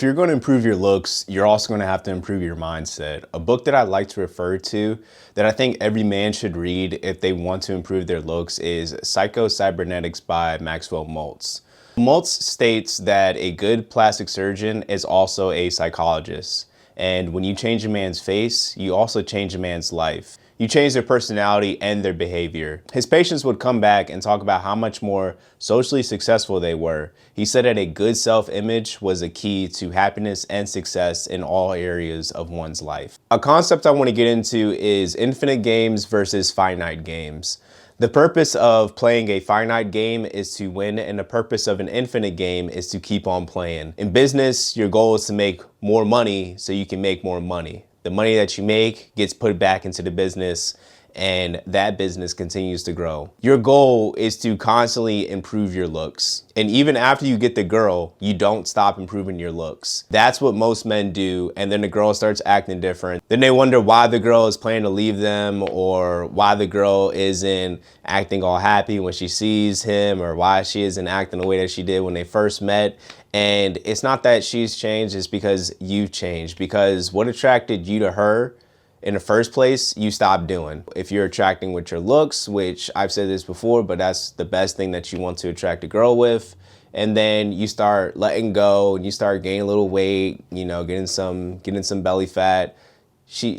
if you're going to improve your looks, you're also going to have to improve your mindset. A book that I like to refer to that I think every man should read if they want to improve their looks is Psycho-Cybernetics by Maxwell Maltz. Maltz states that a good plastic surgeon is also a psychologist. And when you change a man's face, you also change a man's life. You change their personality and their behavior. His patients would come back and talk about how much more socially successful they were. He said that a good self-image was a key to happiness and success in all areas of one's life. A concept I want to get into is infinite games versus finite games. The purpose of playing a finite game is to win, and the purpose of an infinite game is to keep on playing. In business, your goal is to make more money so you can make more money. The money that you make gets put back into the business, and that business continues to grow. Your goal is to constantly improve your looks. And even after you get the girl, you don't stop improving your looks. That's what most men do, and then the girl starts acting different. Then they wonder why the girl is planning to leave them, or why the girl isn't acting all happy when she sees him, or why she isn't acting the way that she did when they first met. And it's not that she's changed, it's because you've changed. Because what attracted you to her in the first place, you stopped doing. If you're attracting with your looks, which I've said this before, but that's the best thing that you want to attract a girl with. And then you start letting go and you start gaining a little weight, you know, getting some belly fat. She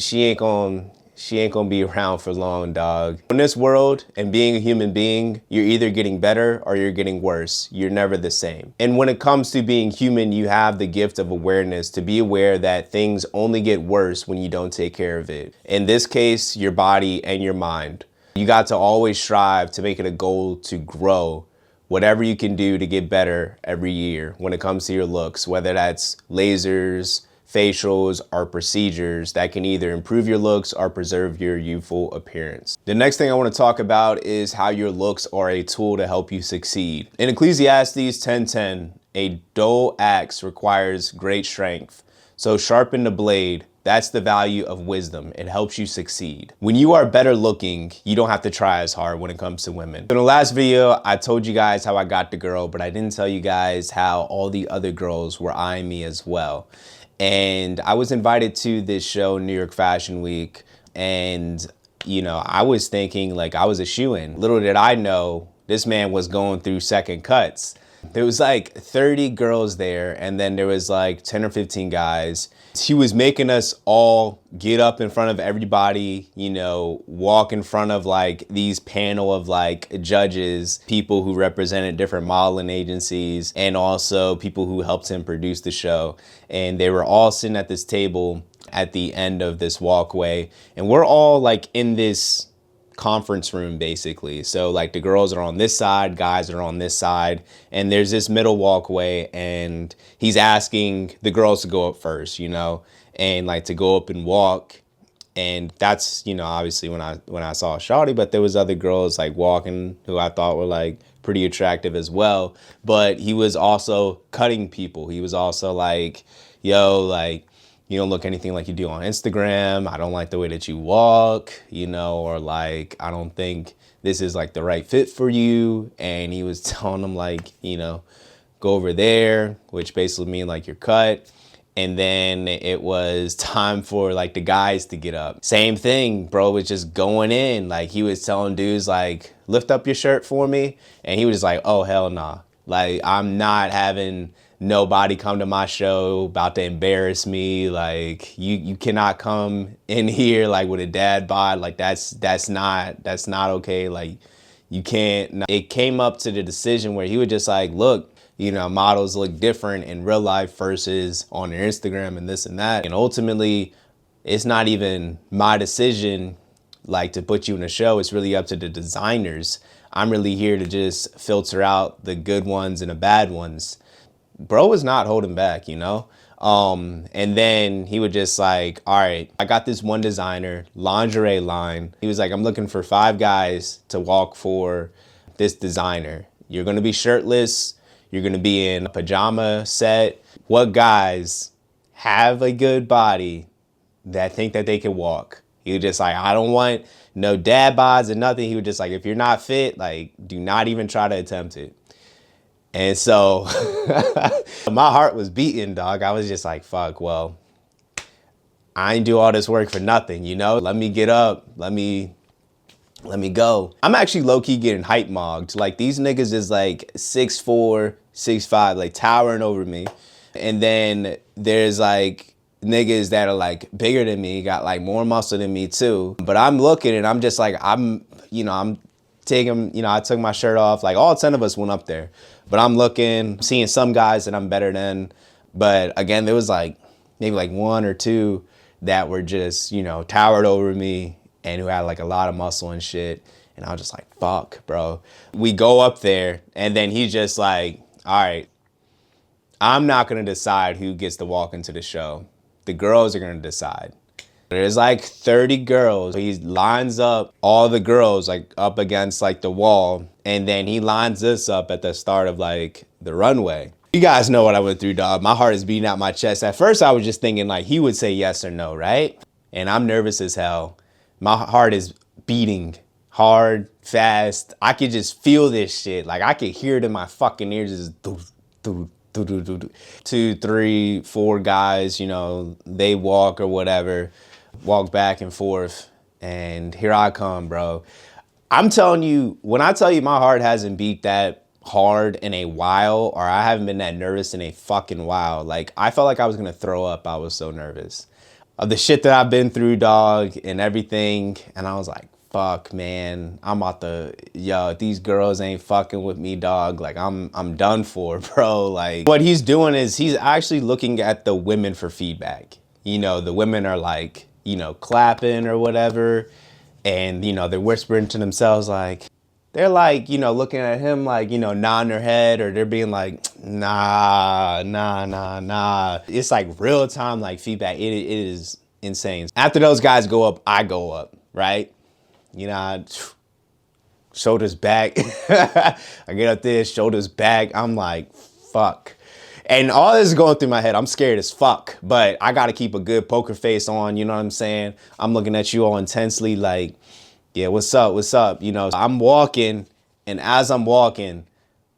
ain't gonna be around for long, dog. In this world and being a human being, you're either getting better or you're getting worse. You're never the same. And when it comes to being human, you have the gift of awareness to be aware that things only get worse when you don't take care of it. In this case, your body and your mind. You got to always strive to make it a goal to grow. Whatever you can do to get better every year when it comes to your looks, whether that's lasers, facials, or procedures that can either improve your looks or preserve your youthful appearance. The next thing I want to talk about is how your looks are a tool to help you succeed. In Ecclesiastes 10:10, a dull axe requires great strength, so sharpen the blade. That's the value of wisdom. It helps you succeed. When you are better looking, you don't have to try as hard when it comes to women. In the last video, I told you guys how I got the girl, but I didn't tell you guys how all the other girls were eyeing me as well. And I was invited to this show, New York Fashion Week, and you know, I was thinking like I was a shoo-in. Little did I know, this man was going through second cuts. There was like 30 girls there, and then there was like 10 or 15 guys. He was making us all get up in front of everybody, you know, walk in front of like these panel of like judges, people who represented different modeling agencies, and also people who helped him produce the show. And they were all sitting at this table at the end of this walkway, and we're all like in this conference room basically. So like the girls are on this side, guys are on this side, and there's this middle walkway, and he's asking the girls to go up first, you know, and like to go up and walk. And that's, you know, obviously when I saw Shawty, but there was other girls like walking who I thought were like pretty attractive as well. But he was also cutting people. He was also like, yo, like, you don't look anything like you do on Instagram. I don't like the way that you walk, you know, or like, I don't think this is like the right fit for you. And he was telling them like, you know, go over there, which basically mean like you're cut. And then it was time for like the guys to get up. Same thing, bro, was just going in. Like he was telling dudes like, lift up your shirt for me. And he was just like, oh, hell nah. Like I'm not having nobody come to my show about to embarrass me. Like you cannot come in here like with a dad bod. Like that's not okay. Like you can't. It came up to the decision where he was just like, look, you know, models look different in real life versus on their Instagram and this and that. And ultimately, it's not even my decision like to put you in a show. It's really up to the designers. I'm really here to just filter out the good ones and the bad ones. Bro was not holding back, you know? And then he would just like, all right, I got this one designer, lingerie line. He was like, I'm looking for 5 guys to walk for this designer. You're gonna be shirtless. You're gonna be in a pajama set. What guys have a good body that think that they can walk? He was just like, I don't want no dad bods and nothing. He was just like, if you're not fit, like, do not even try to attempt it. And so my heart was beating, dog. I was just like, fuck, well, I ain't do all this work for nothing, you know? Let me get up. Let me go. I'm actually low-key getting hype mogged. Like, these niggas is like 6'4", 6'5", like towering over me. And then there's like niggas that are like bigger than me, got like more muscle than me too. But I'm looking and I'm just like, I'm taking, I took my shirt off. Like, all 10 of us went up there. But I'm looking, seeing some guys that I'm better than. But again, there was like maybe like one or two that were just, towered over me and who had like a lot of muscle and shit. And I was just like, fuck, bro. We go up there and then he's just like, all right, I'm not gonna decide who gets to walk into the show. The girls are gonna decide. There's like 30 girls. He lines up all the girls like up against like the wall. And then he lines us up at the start of like the runway. You guys know what I went through, dog. My heart is beating out my chest. At first I was just thinking like he would say yes or no, right? And I'm nervous as hell. My heart is beating hard, fast. I could just feel this shit. Like I could hear it in my fucking ears. Just doo, doo, doo, doo, doo, doo. 2, 3, 4 guys, they walk or whatever. Walk back and forth, and here I come, bro. I'm telling you, when I tell you my heart hasn't beat that hard in a while, or I haven't been that nervous in a fucking while, like I felt like I was gonna throw up. I was so nervous of the shit that I've been through, dog, and everything. And I was like, fuck, man, I'm about to, if these girls ain't fucking with me, dog, like I'm done for, bro. Like what he's doing is he's actually looking at the women for feedback. The women are like, clapping or whatever. And, they're whispering to themselves like, they're like, looking at him like, nodding their head, or they're being like, nah. It's like real time, like feedback. It is insane. After those guys go up, I go up, right? Shoulders back. I get up there, shoulders back. I'm like, fuck. And all this is going through my head. I'm scared as fuck, but I got to keep a good poker face on. You know what I'm saying? I'm looking at you all intensely like, yeah, what's up? What's up? I'm walking, and as I'm walking,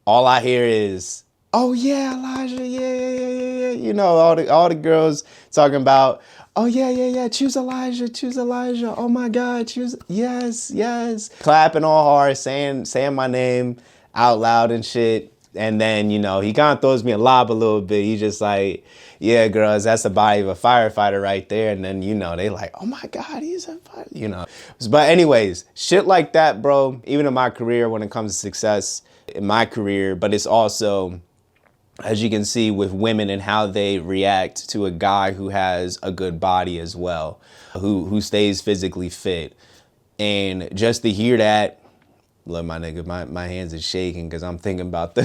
all I hear is, oh yeah, Elijah, yeah. All the girls talking about, oh yeah, choose Elijah. Oh my God, yes. Clapping all hard, saying my name out loud and shit. And then, he kind of throws me a lob a little bit. He's just like, yeah, girls, that's the body of a firefighter right there. And then, they like, oh my God, he's a firefighter, But anyways, shit like that, bro, even in my career, when it comes to success in my career, but it's also, as you can see with women and how they react to a guy who has a good body as well, who stays physically fit. And just to hear that, look, my nigga, my hands are shaking because I'm thinking about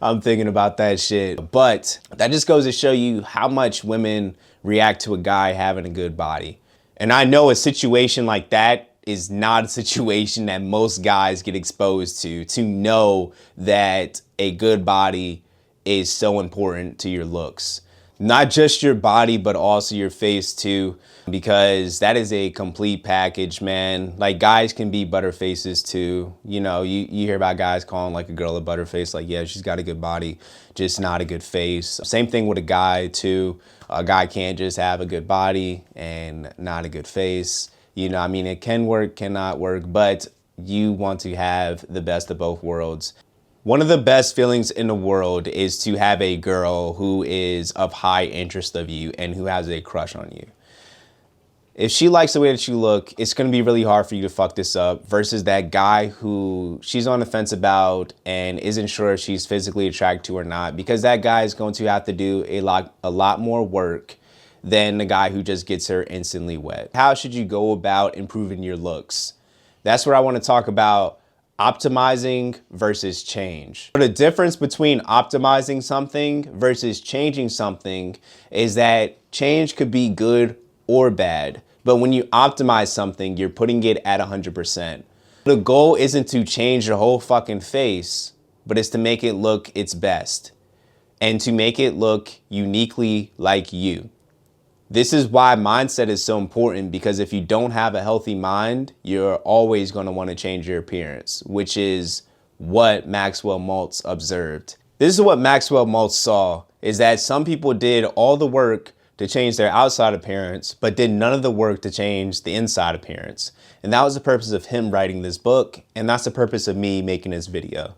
I'm thinking about that shit. But that just goes to show you how much women react to a guy having a good body. And I know a situation like that is not a situation that most guys get exposed to know that a good body is so important to your looks. Not just your body, but also your face too, because that is a complete package, man. Like, guys can be butter faces too. You hear about guys calling like a girl a butter face, like, yeah, she's got a good body, just not a good face. Same thing with a guy too. A guy can't just have a good body and not a good face. It can work, cannot work, but you want to have the best of both worlds. One of the best feelings in the world is to have a girl who is of high interest of you and who has a crush on you. If she likes the way that you look, it's going to be really hard for you to fuck this up versus that guy who she's on the fence about and isn't sure if she's physically attracted to or not, because that guy is going to have to do a lot more work than the guy who just gets her instantly wet. How should you go about improving your looks? That's what I want to talk about. Optimizing versus change. The difference between optimizing something versus changing something is that change could be good or bad. But when you optimize something, you're putting it at 100%. The goal isn't to change your whole fucking face, but it's to make it look its best and to make it look uniquely like you. This is why mindset is so important, because if you don't have a healthy mind, you're always going to want to change your appearance, which is what Maxwell Maltz observed. This is what Maxwell Maltz saw, is that some people did all the work to change their outside appearance, but did none of the work to change the inside appearance. And that was the purpose of him writing this book, and that's the purpose of me making this video.